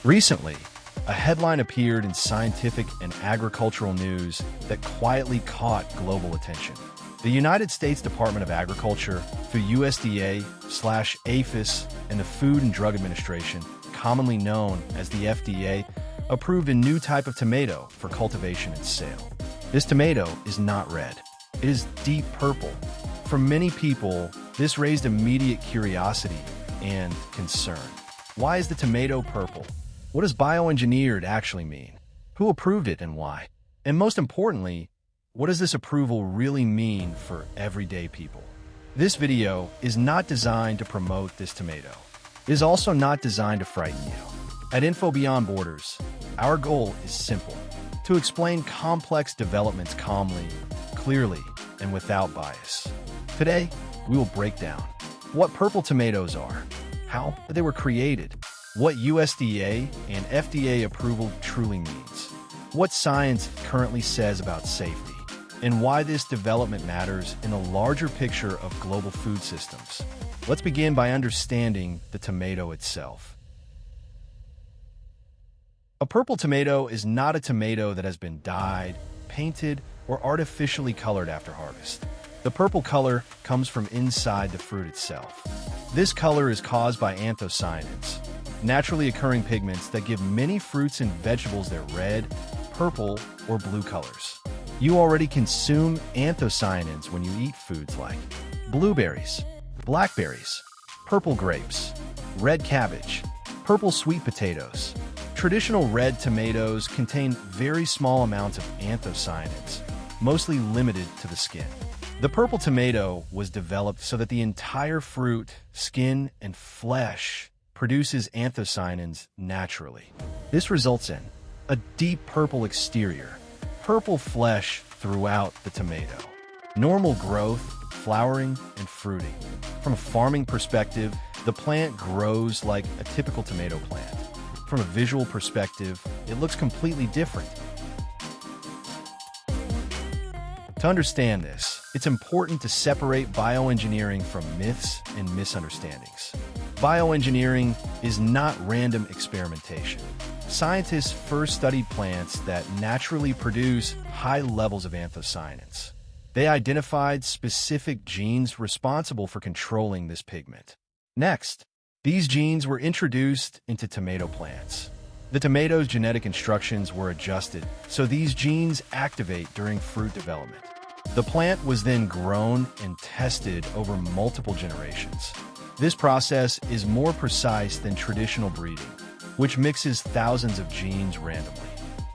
Recently, a headline appeared in scientific and agricultural news that quietly caught global attention. The United States Department of Agriculture, through USDA/APHIS and the Food and Drug Administration, commonly known as the FDA, approved a new type of tomato for cultivation and sale. This tomato is not red. It is deep purple. For many people, this raised immediate curiosity and concern. Why is the tomato purple? What does bioengineered actually mean? Who approved it and why? And most importantly, what does this approval really mean for everyday people? This video is not designed to promote this tomato. It is also not designed to frighten you. At Info Beyond Borders, our goal is simple: to explain complex developments calmly, clearly, and without bias. Today, we will break down what purple tomatoes are, how they were created, what USDA and FDA approval truly means, what science currently says about safety, and why this development matters in the larger picture of global food systems. Let's begin by understanding the tomato itself. A purple tomato is not a tomato that has been dyed, painted, or artificially colored after harvest. The purple color comes from inside the fruit itself. This color is caused by anthocyanins, naturally occurring pigments that give many fruits and vegetables their red, purple, or blue colors. You already consume anthocyanins when you eat foods like blueberries, blackberries, purple grapes, red cabbage, purple sweet potatoes. Traditional red tomatoes contain very small amounts of anthocyanins, mostly limited to the skin. The purple tomato was developed so that the entire fruit, skin, and flesh produces anthocyanins naturally. This results in a deep purple exterior, purple flesh throughout the tomato, normal growth, flowering, and fruiting. From a farming perspective, the plant grows like a typical tomato plant. From a visual perspective, it looks completely different. To understand this, it's important to separate bioengineering from myths and misunderstandings. Bioengineering is not random experimentation. Scientists first studied plants that naturally produce high levels of anthocyanins. They identified specific genes responsible for controlling this pigment. Next, these genes were introduced into tomato plants. The tomato's genetic instructions were adjusted so these genes activate during fruit development. The plant was then grown and tested over multiple generations. This process is more precise than traditional breeding, which mixes thousands of genes randomly.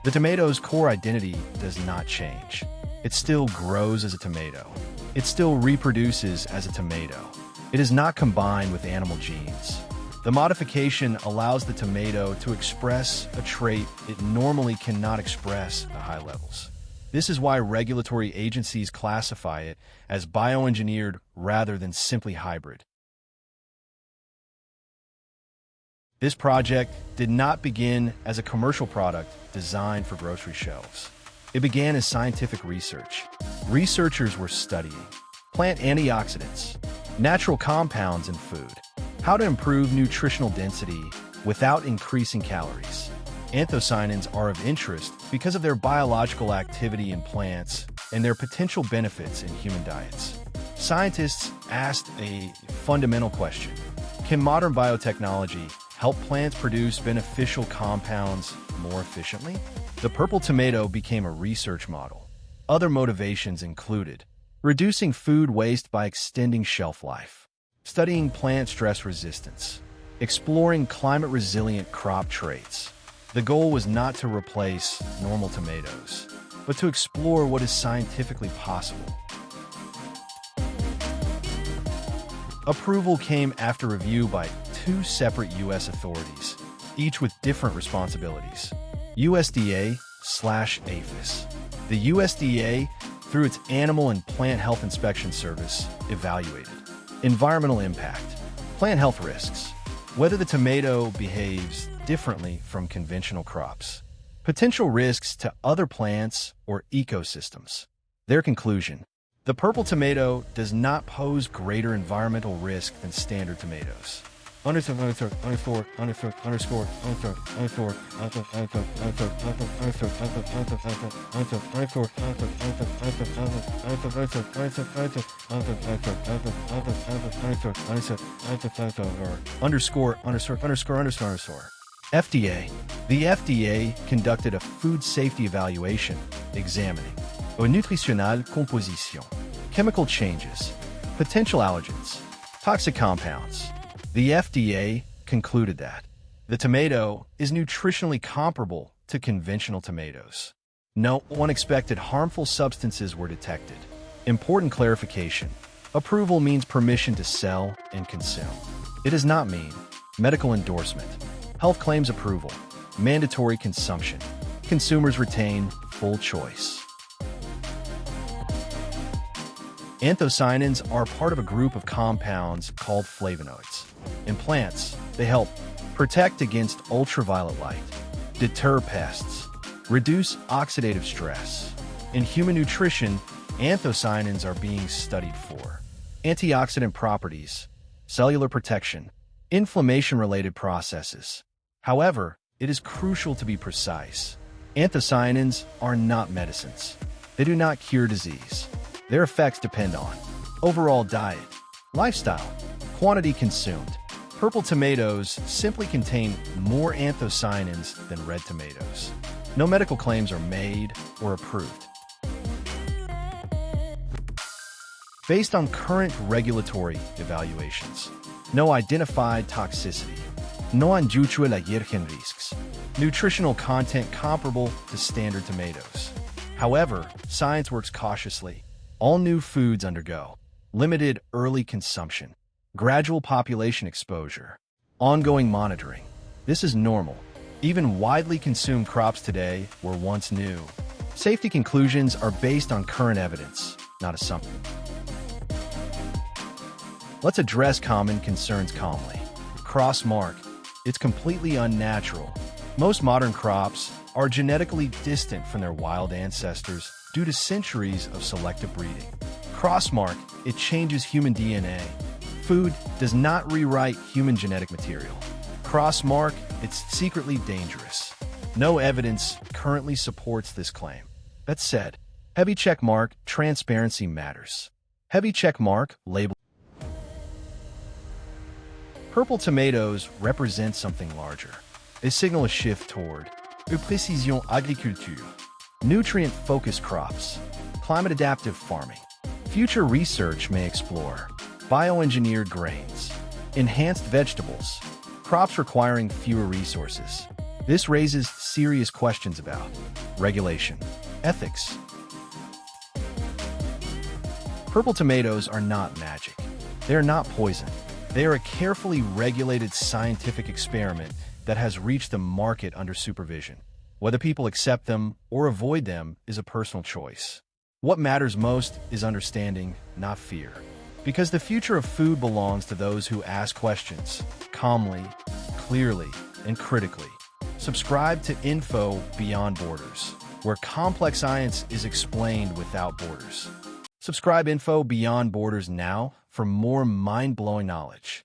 The tomato's core identity does not change. It still grows as a tomato. It still reproduces as a tomato. It is not combined with animal genes. The modification allows the tomato to express a trait it normally cannot express at high levels. This is why regulatory agencies classify it as bioengineered rather than simply hybrid. This project did not begin as a commercial product designed for grocery shelves. It began as scientific research. Researchers were studying plant antioxidants, natural compounds in food, how to improve nutritional density without increasing calories. Anthocyanins are of interest because of their biological activity in plants and their potential benefits in human diets. Scientists asked a fundamental question: can modern biotechnology help plants produce beneficial compounds more efficiently? The purple tomato became a research model. Other motivations included reducing food waste by extending shelf life, studying plant stress resistance, exploring climate-resilient crop traits. The goal was not to replace normal tomatoes, but to explore what is scientifically possible. Approval came after review by two separate U.S. authorities, each with different responsibilities. USDA/APHIS. The USDA, through its Animal and Plant Health Inspection Service, evaluated environmental impact, plant health risks, whether the tomato behaves differently from conventional crops, potential risks to other plants or ecosystems. Their conclusion: the purple tomato does not pose greater environmental risk than standard tomatoes. FDA. The FDA conducted a food safety evaluation examining a nutritionnelle composition, chemical changes, potential allergens, toxic compounds. The FDA concluded that the tomato is nutritionally comparable to conventional tomatoes. No unexpected harmful substances were detected. Important clarification. Approval means permission to sell and consume. It does not mean medical endorsement. Health claims approval. Mandatory consumption. Consumers retain full choice. Anthocyanins are part of a group of compounds called flavonoids. In plants, they help protect against ultraviolet light, deter pests, reduce oxidative stress. In human nutrition, anthocyanins are being studied for antioxidant properties, cellular protection, inflammation-related processes. However, it is crucial to be precise. Anthocyanins are not medicines. They do not cure disease. Their effects depend on overall diet, lifestyle, quantity consumed. Purple tomatoes simply contain more anthocyanins than red tomatoes. No medical claims are made or approved. Based on current regulatory evaluations, no identified toxicity, no unusual allergen risks, nutritional content comparable to standard tomatoes. However, science works cautiously. All new foods undergo limited early consumption, gradual population exposure, ongoing monitoring. This is normal. Even widely consumed crops today were once new. Safety conclusions are based on current evidence, not assumptions. Let's address common concerns calmly. Crossmark. It's completely unnatural. Most modern crops are genetically distant from their wild ancestors due to centuries of selective breeding. Crossmark. It changes human DNA. Food does not rewrite human genetic material. Crossmark. It's secretly dangerous. No evidence currently supports this claim. That said, heavy check mark, transparency matters. Heavy check mark, label. Purple tomatoes represent something larger. They signal a shift toward précision agriculture, nutrient-focused crops, climate-adaptive farming. Future research may explore bioengineered grains, enhanced vegetables, crops requiring fewer resources. This raises serious questions about regulation, ethics. Purple tomatoes are not magic. They are not poison. They are a carefully regulated scientific experiment that has reached the market under supervision. Whether people accept them or avoid them is a personal choice. What matters most is understanding, not fear. Because the future of food belongs to those who ask questions, calmly, clearly, and critically. Subscribe to Info Beyond Borders, where complex science is explained without borders. Subscribe Info Beyond Borders now for more mind-blowing knowledge.